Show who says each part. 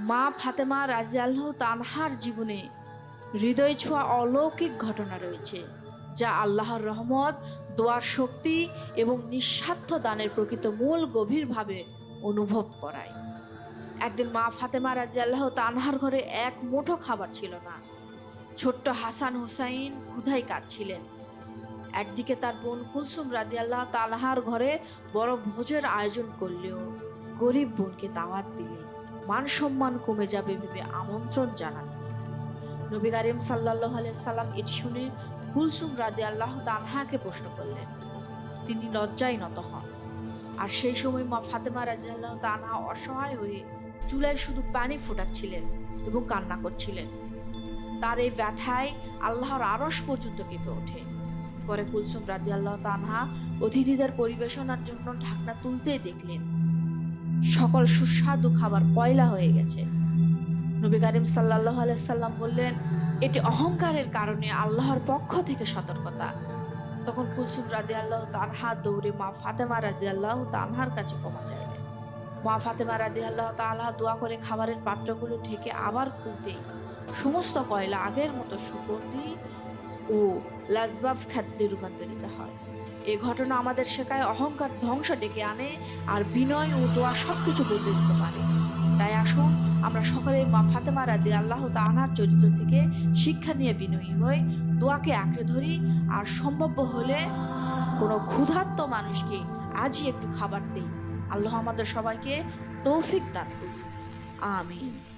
Speaker 1: মা ফাতেমা রাদিয়াল্লাহু তাআলার জীবনে হৃদয় ছোঁয়া অলৌকিক ঘটনা রয়েছে, যা আল্লাহর রহমত, দোয়ার শক্তি এবং নিঃস্বার্থ দানের প্রকৃত মূল গভীরভাবে অনুভব করায়। একদিন মা ফাতেমা রাদিয়াল্লাহু তাআলার ঘরে এক মুঠো খাবার ছিল না। ছোট্ট হাসান হুসাইন ক্ষুধায় কাঁদছিলেন। একদিকে তার বোন কুলসুম রাদিয়াল্লাহু তাআলার ঘরে বড় ভোজের আয়োজন করলেও গরিব বোনকে দাওয়াত দিলে মান সম্মান কমে যাবে ভেবে আমন্ত্রণ জানান। নবী করিম সাল্লাল্লাহু আলাইহি সাল্লাম এটি শুনে কুলসুম রাদিয়াল্লাহু তাআলাকে প্রশ্ন করলেন। তিনি লজ্জায় নত হন। আর সেই সময় মা ফাতেমা রাদিয়াল্লাহু তাআলা অসহায় হয়ে চুলায় শুধু পানি ফোটাচ্ছিলেন এবং কান্না করছিলেন। তার এই ব্যথায় আল্লাহর আরশ পর্যন্ত কেঁপে ওঠে। পরে কুলসুম রাদিয়াল্লাহু তাআলা অতিথিদের পরিবেশনার জন্য ঢাকনা তুলতেই দেখলেন সকল সুস্বাদু খাবার কয়লা হয়ে গেছে। নবী করিম সাল্লাল্লাহু আলাইহি সাল্লাম বললেন, এটি অহংকারের কারণে আল্লাহর পক্ষ থেকে সতর্কতা। তখন কুলসুম রাদিয়াল্লাহু তাআলা দৌড়ে মা ফাতেমা রাদিয়াল্লাহু তাআলার কাছে ক্ষমা চাইলেন। মা ফাতেমা রাদিয়াল্লাহু তাআলা দোয়া করে খাবারের পাত্রগুলো ঢেকে আবার খুলতেই সমস্ত কয়লা আগের মতো সুগন্ধি ও লাজবাব খাদ্যে রূপান্তরিত হয়। এই ঘটনা আমাদের শেখায় অহংকার ধ্বংস ডেকে আনে আর বিনয় ও দোয়া সবকিছু বদলে দিতে পারে। তাই আসুন আমরা সকলে মা ফাতেমা রাদিয়াল্লাহু তাআলার চরিত্র থেকে শিক্ষা নিয়ে বিনয়ী হই, দোয়াকে আঁকড়ে ধরি আর সম্ভব হলে কোনো ক্ষুধার্ত মানুষকে আজই একটু খাবার দেই। আল্লাহ আমাদের সবাইকে তৌফিক দান করুন। আমিন।